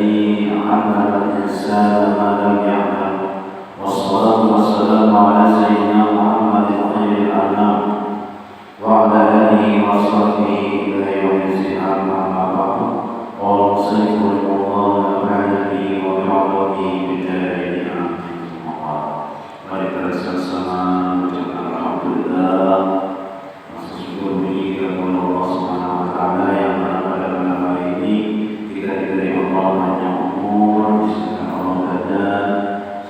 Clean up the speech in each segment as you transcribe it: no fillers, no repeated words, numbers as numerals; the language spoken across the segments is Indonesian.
الذي علم الإنسان ما لم يعلم والصلاة والسلام على سيدنا محمد خير الأنام وعلى آله وصحبه إلى يوم الزحام أما بعد قال المصنف رحمه الله ونفعنا به وبعلمه بالدارين آمين ثم قال mari kita sama-sama mengucapkan alhamdulillah bersyukur kepada Allah Subhanahu wa taala yang pada malam hari ini kita diberi Allah banyak umur, disediakan Allah badan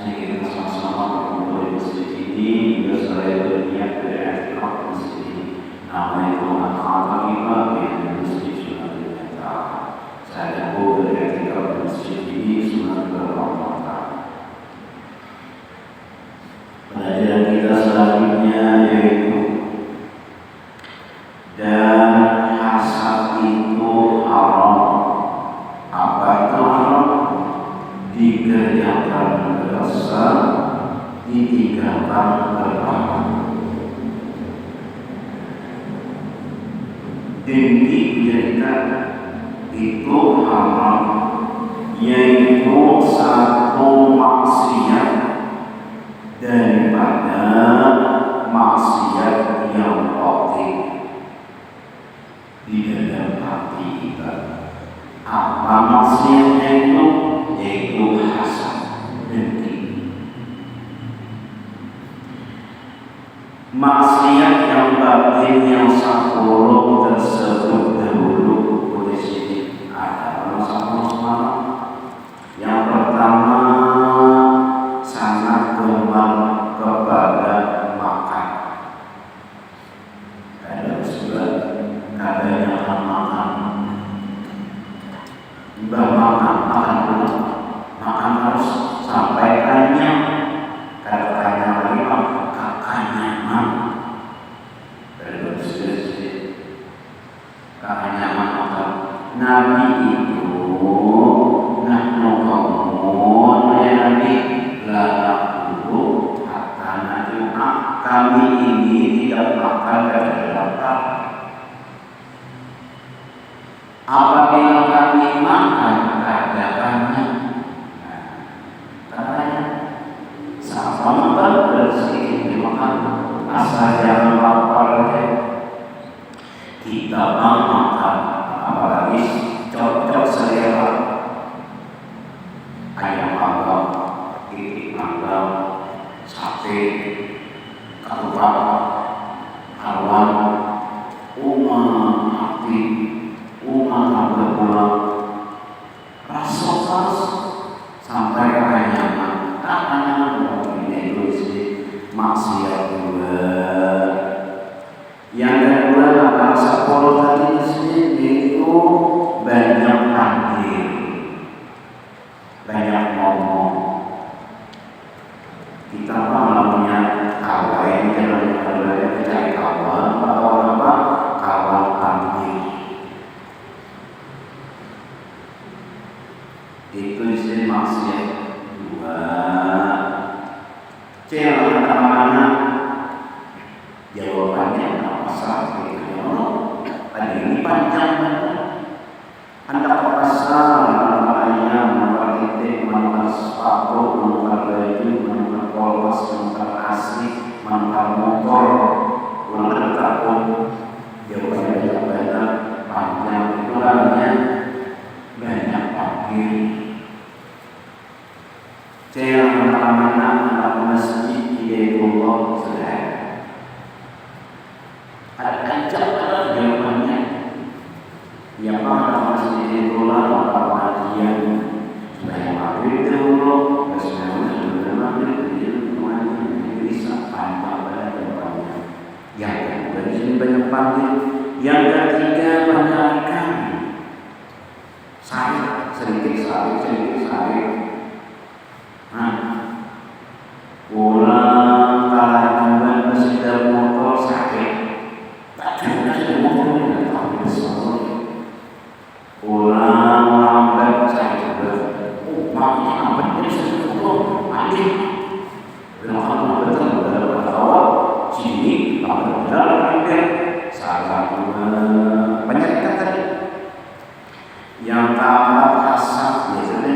sehingga kita sama-sama berkumpul di masjid ini juga saya berniat beriktikaf di masjid ini. Nama itu apa kita di masjid Sunnah. Saya mau beriktikaf di masjid ini Sunnah Allah Taala. Pelajaran kita selanjutnya yaitu dan hasad itu haram. Apa itu haram? Dikerjakan berdosa, ditinggalkan berpahala. Demi dijadikan itu haram, yaitu satu maksiat daripada maksiat yang batin di dalam hati kita. Apa maksiatnya itu? Yaitu hasad, dengki. Maksiat yang batin yang 10 tersebut dahulu oleh sini ada sama-sama. Yang pertama sangat gemar kepada makan. Ada usulan katanya makan. Makan dulu. Makan harus sampai kenyang. Kalau kenyang lagi kekenyangan. Dari usulan kekenyangan makan. Nabi itu nahnu qaumun ya Nabi la naqulu hatta najua. Kami ini tidak makan dari lapar. Apabila kami makan keadaannya, katanya sama makan sedikit dimakan, asal jangan lapar aja. Kita makan, apalagi cocok selera. Ayam panggang, itik panggang, sate, ketupat, kawan, hati, tambah pulang, rasa sampai kekenyangan. Kekenyangan ini itu maksiat juga. Yang kedua akan 10 tadi di sini itu banyak panggil, banyak ngomong. Kita namanya kawan, jangan cari kawan atau apa kawan panggil. Itu disini maksiat dua. Cewek mana? Jawabannya apa saja? Ada ini panjang. Anda pasal ayam, makan itik, makan sepatu, makan baju, makan polos, makan asli, makan motor, makan takut. Jawabannya banyak panjang. Itu namanya banyak panggil. Saya anak masjid Hidayatullah sudah ada kancah jawabannya. Yang mana masjid Hidayatullah maka pengajian supaya maghrib dulu, sebenarnya maghrib itu bisa panjang banget jawabannya. Yang kedua di sini banyak panggil. Yang ketiga menarikan sari, sedikit sari. Pulang kalangan sepeda motor sakit, tak cuma sepeda motor ini tapi besar. Pulang lambat sakit berat. Maknya lambat ini sepeda motor adik. Kenapa betul dalam awal sini lambat dalam salah penyakit tadi. Yang tampak asap biasanya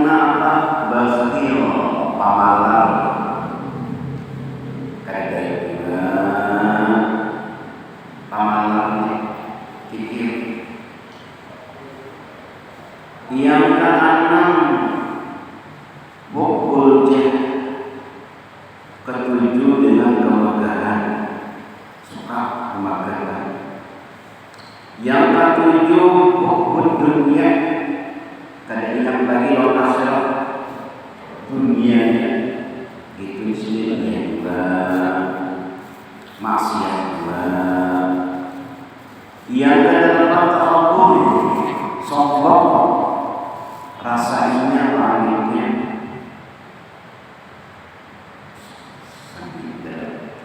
kelima apa? Bakhil, pamalar. Kayak juga pamalar pikir. Yang keenam bukul ketujuh dengan kemegahan, suka kemegahan. Yang ketujuh bukul dunia, kada ingat lagi lawan akhirat, dunianya gitu sendiri juga maksiat juga. Yang kedelapan takabur, sombong, rasanya langitnya.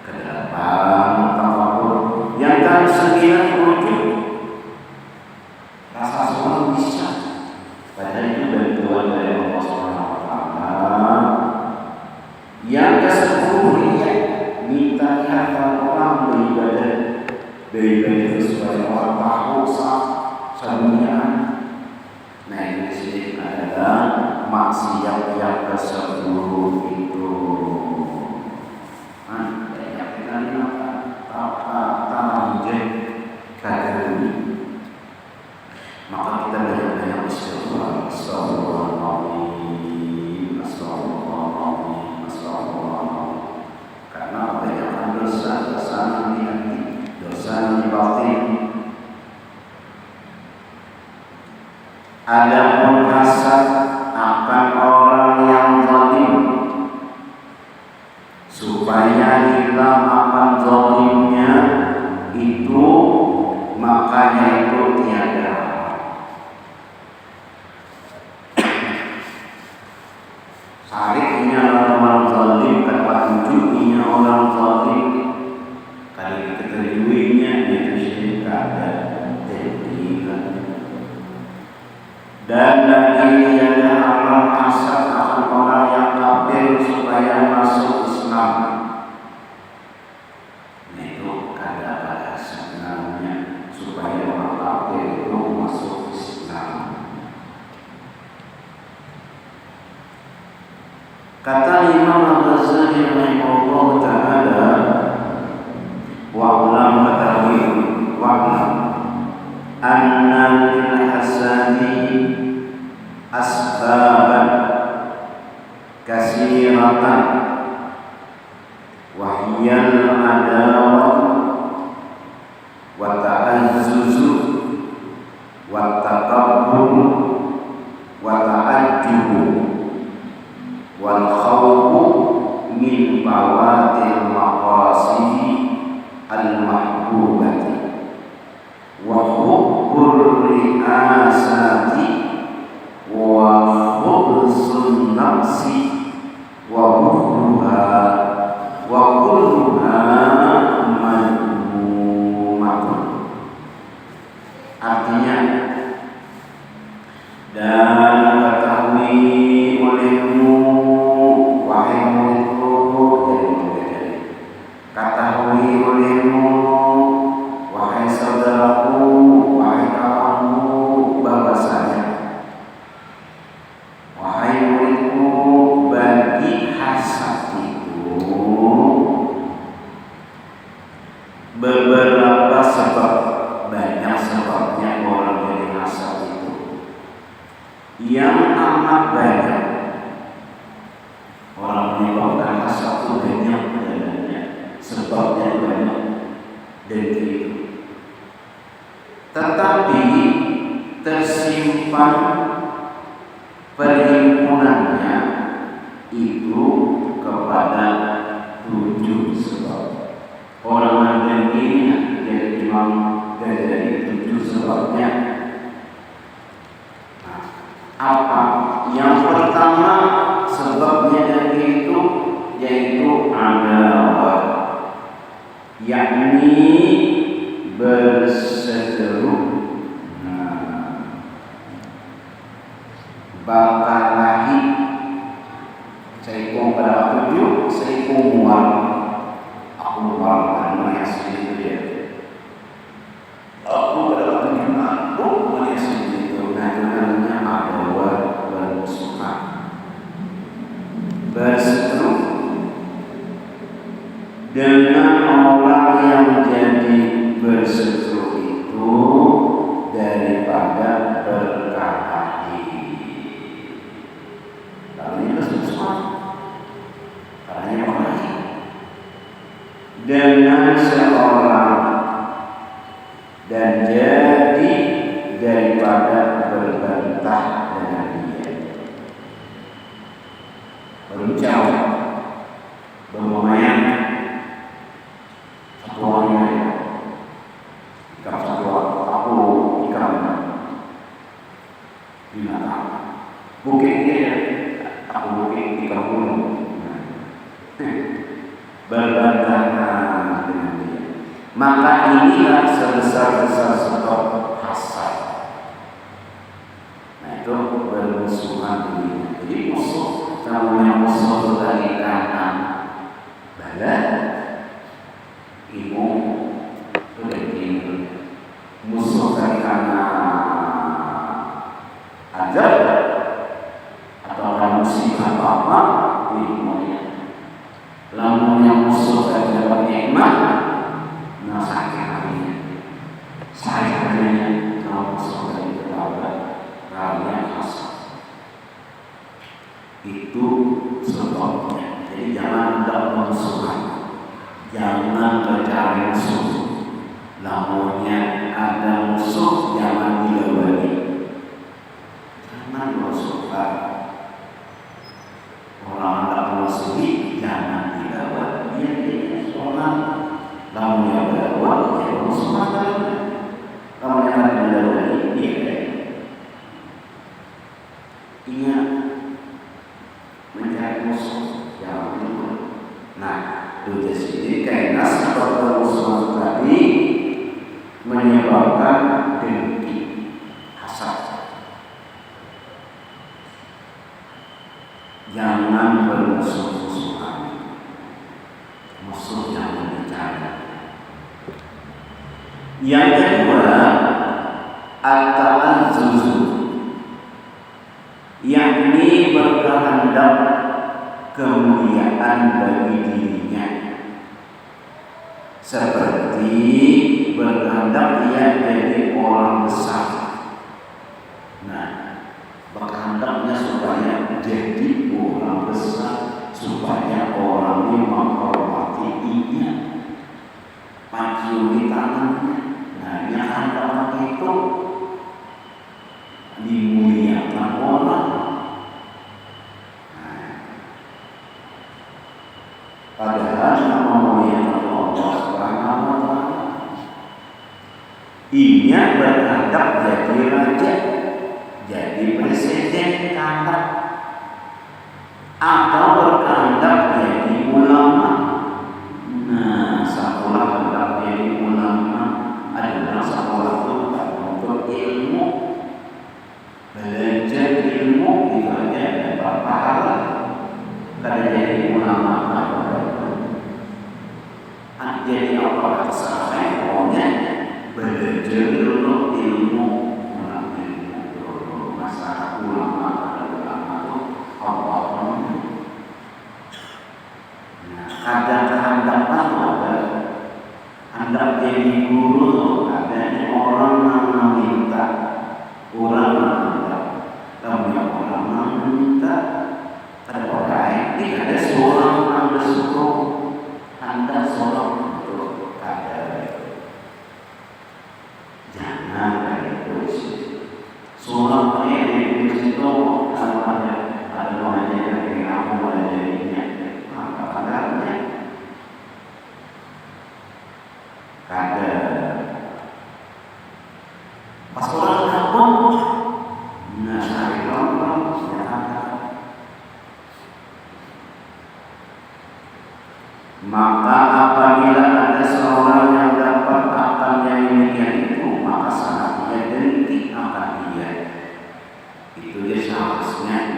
Kedelapan takabur. Yang ke-9 wujud, rasa sombong bisa. Padahal itu bantuan dari Allah Subhanahu wa taala. Yang ke-10 riya, minta lihat orang beribadah supaya orang tahu semuanya. Nah ini disini adalah maksiat yang ke-10 itu. Banyak kita lihat tanah hujan kagak. Maka kita banyak-banyak istighfar, astagfirullahaladzim, astagfirullahaladzim, astagfirullahaladzim. Karena kebanyakan dosa di hati, dosa di batin. Adapun hasad akan orang yang zalim, supaya hilang akan zalimnya itu, makanya itu tiada. Sariknya orang zalim, kata tunjuknya orang zalim, kali keterjuinya itu syirik ada terdikan. Dan lagi tiada amal hasad akan orang yang kafir supaya masuk Islam. Itu kada hasad namanya, supaya orang kafir itu masuk Islam. Kata Imam Al-Ghazali rahimahullah ta'ala, wa'lam katawi wa'lam anna lil hasadi asbaban kasiratan wa hiyal adawat wa ta'azzuzu wa takabbur wa ta'ajjubu wal khawfu min bawatil maqasidi al mahbubati wa hubbur riasati wa khubsun nafsi wa buhruha wa kulluha madmumatun. Artinya, dan ketahui olehmu wahai muridku, ketahui olehmu wahai saudaraku, wahai kawanku, bahwasanya wahai muridku, bagi hasad itu beberapa sebab, banyak sebabnya orang jadi hasad itu, yang amat banyak. Orang menyebabkan hasad itu banyak adanya, sebabnya banyak dan itu. Tetapi tersimpan perhimpunannya itu kepada 7 sebab. Orang yang ini dari Imam Ghazali 7 sebabnya. Apa? Yang pertama sebabnya dari itu yaitu adawah, yakni berseteru, bakalahi dengan orang yang jadi berseteru itu daripada berkelahi. Kalau ini berseteru, caranya berkelahi dengan seorang dan jadi daripada berbantah dengan dia. Berbincang, bermain, satu orang ikan satu aku ikan binatang. Bukit dia, aku bukit ikan gunung. Berbantah dengan dia. Maka inilah sebesar-besar sebab hasad. Nah itu bermusuhan ini. Jadi musuh, namanya musuh dari kanan barat, ibu dari musuh dari kanan ajar atau musibah apa ilmunya. Lamunnya musuh dari dapat nikmat, nah sakit hatinya. Saya hanya kalau musuh dari kerabat, kalian hasad. Itu sebabnya. Jadi jangan ada musuhan, jangan mencari musuh. Lamunnya ada musuh, jangan dilawani. Jangan musuhan. Orang ada musuhi, jangan dilawani. Dia orang. Lamunnya berlawan, dia musuhan. Lamunnya ada dilawani, dia ingat mencari musuh yang benar. Nah, itu jadi karena sebab musuh tadi menyebabkan dengki, hasad. Jangan bermusuh-musuhan. Musuh yang dicari. Yang kedua, at-ta'azzuzu, yakni berkehendak kemuliaan bagi dirinya, seperti berkehendak ia jadi orang besar. Nah, berkehendaknya supaya jadi orang besar, supaya orang ini menghormati dia, menciumi tangannya. Nah, yang hendak itu dimuliakan orang. Padahal nama memuliakan Allah Subhanahu wa Ta'ala, ini berkehendak jadi raja, jadi presiden kata, atau berkehendak jadi ulama. Nah, sekolah hendak jadi ulama adalah sekolah itu untuk ilmu, belajar ilmu itu aja dapat pahala. Kada jadi ulama jadi apa kesalahan pokoknya belajar dulu ilmu, masalah ulama itu apa? Nah, kadang kehendak ada hendak jadi guru, ada orang yang minta, orang menghadap, tapi orang minta, ada orang ini ada seorang yang bersuruh hendak seorang untuk ada. Jangan kayak itu. Seorang yang di situ ada namanya yang kamu ada jadinya, maka kadarnya kada. Pas orang kampung, nah cari orang senjata. Maka apabila ada seorang yang dapat akan yang demikian itu, maka sangat dia dengki akan dia. Itu dia seharusnya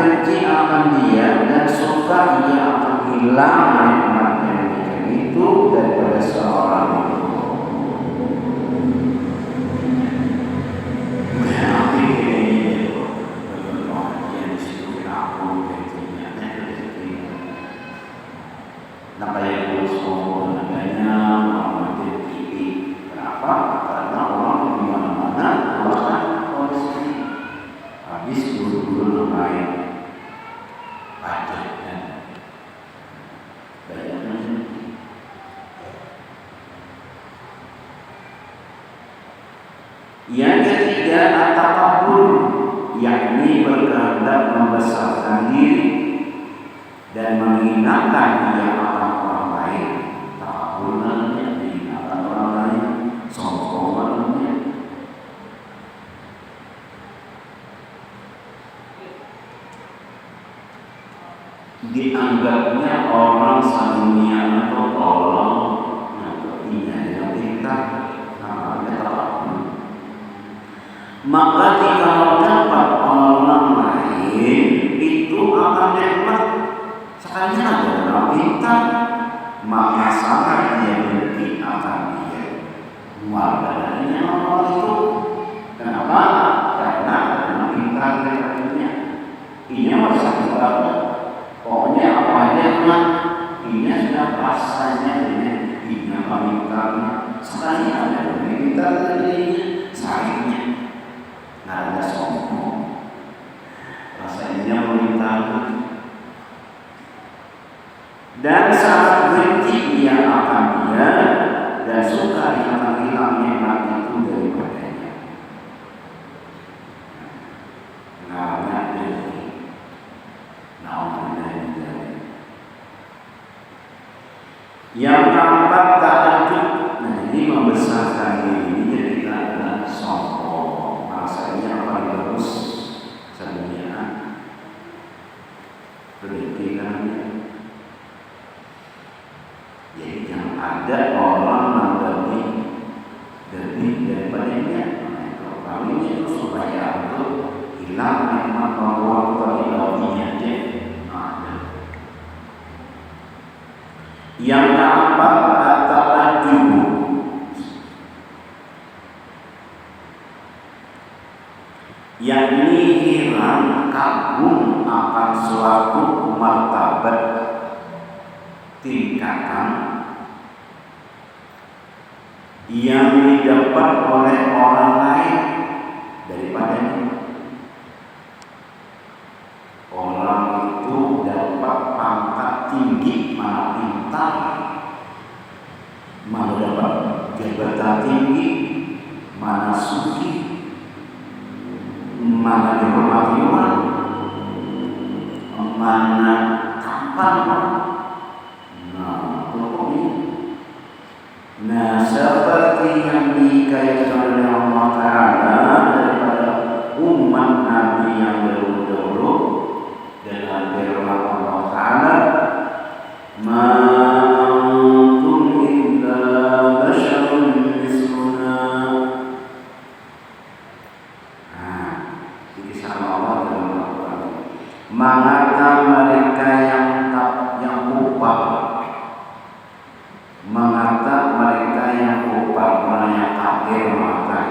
benci akan dia dan suka ia akan hilang nikmat yang demikian itu daripada seorang itu. Yang ketiga, at-takabbur, yakni berkehendak membesarkan diri dan menghinakan dia akan orang lain. Takabbur namanya menghinakan orang lain, sombong namanya. Dianggapnya orang sedunia atau tolong, nggaknya yang pintar, namanya takabbur. Maka jika dapat orang lain itu akan nikmat, sekalinya ada orang pintar, maka sangat dia benci akan dia. Muabadannya orang itu. Kenapa? Karena orang pintar katanya. Ini masa kita. Pokoknya apa aja kan, ini sudah rasanya ini apa pintarnya. Sekalinya ada orang pintar katanya, sayangnya. Nggak ada sombong, rasanya meminta. Dan saat benci dia akan dia dan suka dia akan hilang nikmat itu daripadanya. Nggak benci, yang keempat ta'ajjub. Nah ini membesarkan diri ini jadi kita adalah sombong. Rasanya paling bagus sedunia pendidikannya. Jadi yang ada orang mengalami lebih daripadanya. Kalau itu supaya itu hilang nikmat Allah terlebihnya aja. Yang keempat at-ta'ajjub, yakni hilang kagum akan suatu martabat tingkatan yang didapat oleh orang lain daripadanya. Orang itu dapat pangkat tinggi, mana pintar, mana dapat jabatan tinggi, mana suci, mana dihormati orang, mana tampan orang. Nah, seperti yang dikatakan oleh Allah Ta'ala daripada umat Nabi yang dahulu dengan firman Allah Ta'ala, ma antum illa basyarun misluna. Mengata mereka yang upah, mengata mereka yang upah, yang kafir maka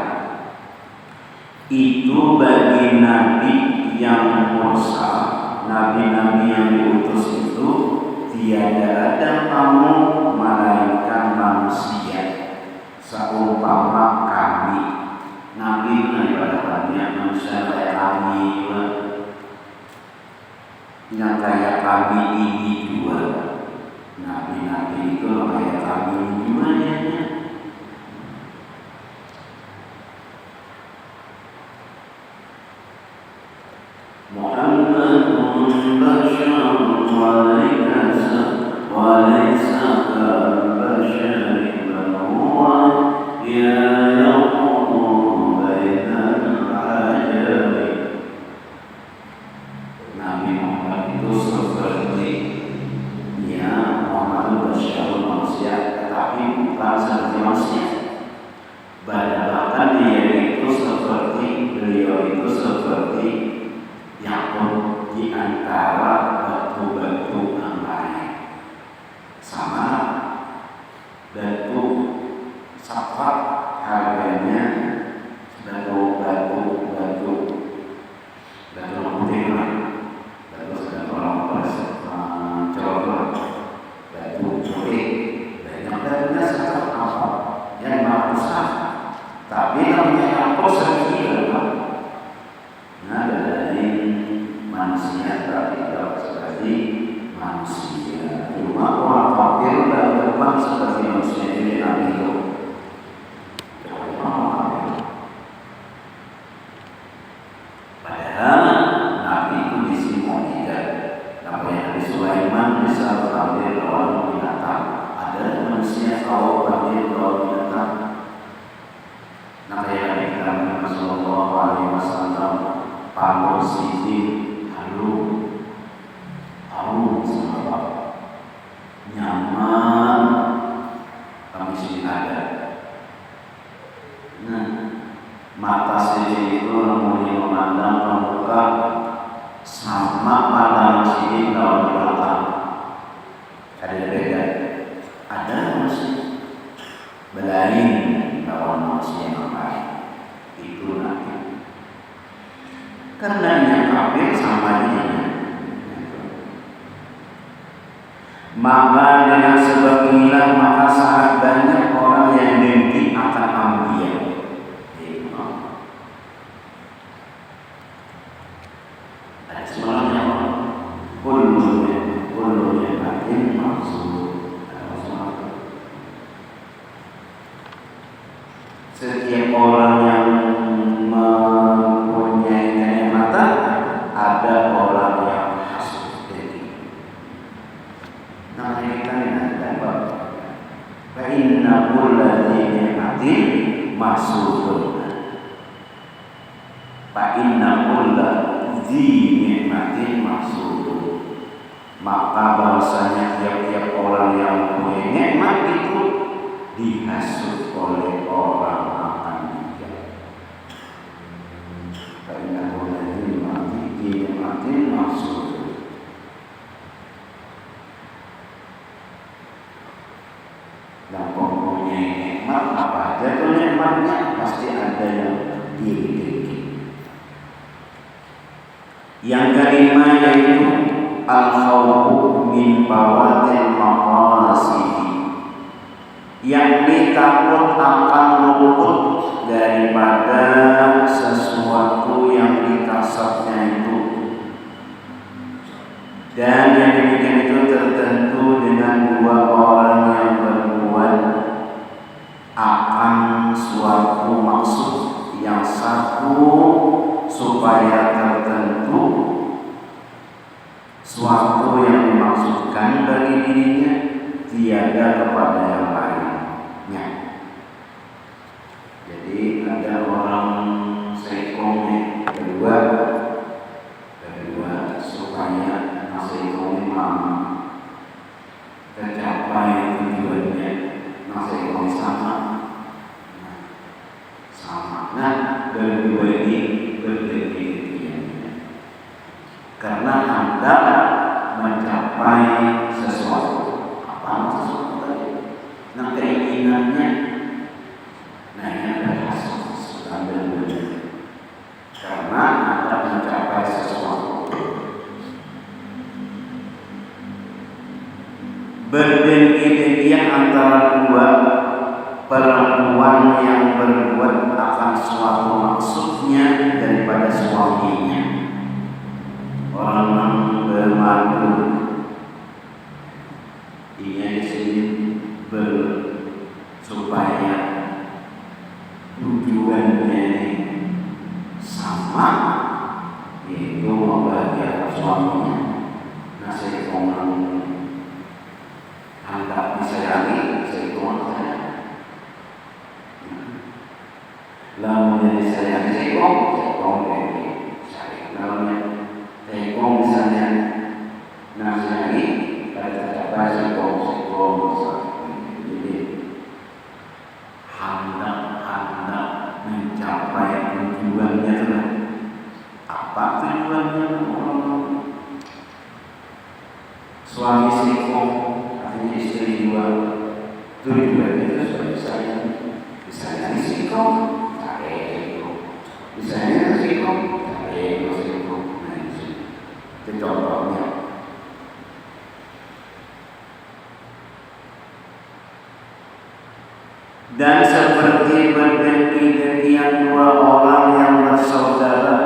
itu bagi nabi yang mursal, nabi-nabi yang diutus itu tiada ada kamu melainkan manusia seumpama kami. Nabi daripada banyak manusia kayak kami yang kayak kami ini dua. Nabi-nabi itu kayak kami ini dua ya. Muhammadun basyarun wa laysa kabasyarin bal huwa yaqumu bainal ajami. Nabi Muhammad itu seperti Muhammad basyarun manusia, tetapi bukan seperti manusia. Bahkan dia itu seperti beliau itu seperti Yakub di ada beda, ada manusia belain lawan manusia yang lain itu nanti karena yang kafir sama dia. Maka dengan sebab inilah maka sangat banyak orang yang dengki akan Anbiya. Ada sebenarnya kullunya batin maksud. Setiap orang yang mempunyai kenikmatan ada orang yang hasud dengki. Namanya kita dapat. Fa inna kulla dzi ni'matin mahsudun. Fa inna kulla dzi ni'matin mahsudun. Maka bahwasanya tiap-tiap orang yang punya nikmat itu dihasut oleh orang akan dia. Fa inna kulla dzi ni'matin mahsudun. Dan mempunyai nikmat apa aja tuh nikmatnya pasti ada yang diri. Yang kelima yaitu al-khawfu min fawatil maqasid, yakni takut akan luput daripada sesuatu yang dikasatnya itu. Dan yang demikian itu tertentu dengan dua orang yang berbuat akan suatu maksud. Yang satu supaya tertentu suatu yang dimaksudkan bagi dirinya tiada kepada yang lainnya. Jadi ada orang seikongnya kedua supaya seikongnya mampu tercapai tujuannya, seikongnya sama. Nah, berdua ini berbeda karena hendak mencapai sesuatu. Apa sesuatu tadi? Nah, keinginannya, nah ini adalah hasud karena hendak mencapai sesuatu. Berdengki-dengkian antara dua perempuan yang berbuat akan suatu maksudnya daripada suaminya. Orang bermadu dia di sini supaya tujuannya sama, yaitu membahagiakan suaminya. Nasi orang hendak disayangi, lamun disayangi sekong misalnya nasihatnya pada tercapai sekong jadi hendak mencapai tujuannya itu. Apa tujuannya? Suami sekong artinya istri dua, tujuannya itu supaya disayangi sekong, misalnya sekong, itu contohnya. Dan seperti berdengki-dengkian dua orang yang bersaudara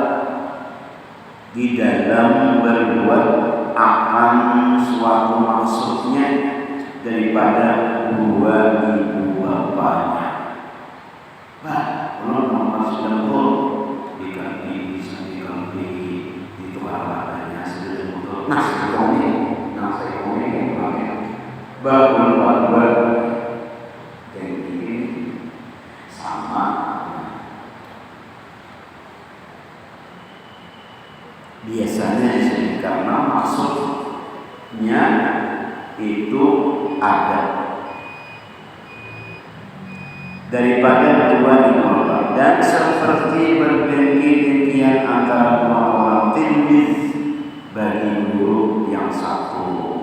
di dalam berbuat akan suatu maksudnya daripada dua ibu bapaknya. Belum maksud lembur diganti ditukar katanya sedikit untuk nasi komi bagus tinggi sama. Biasanya disini karena maksudnya itu ada daripada dua orang. Dan seperti berdengki-dengkian antara dua orang tilmiz bagi guru yang satu.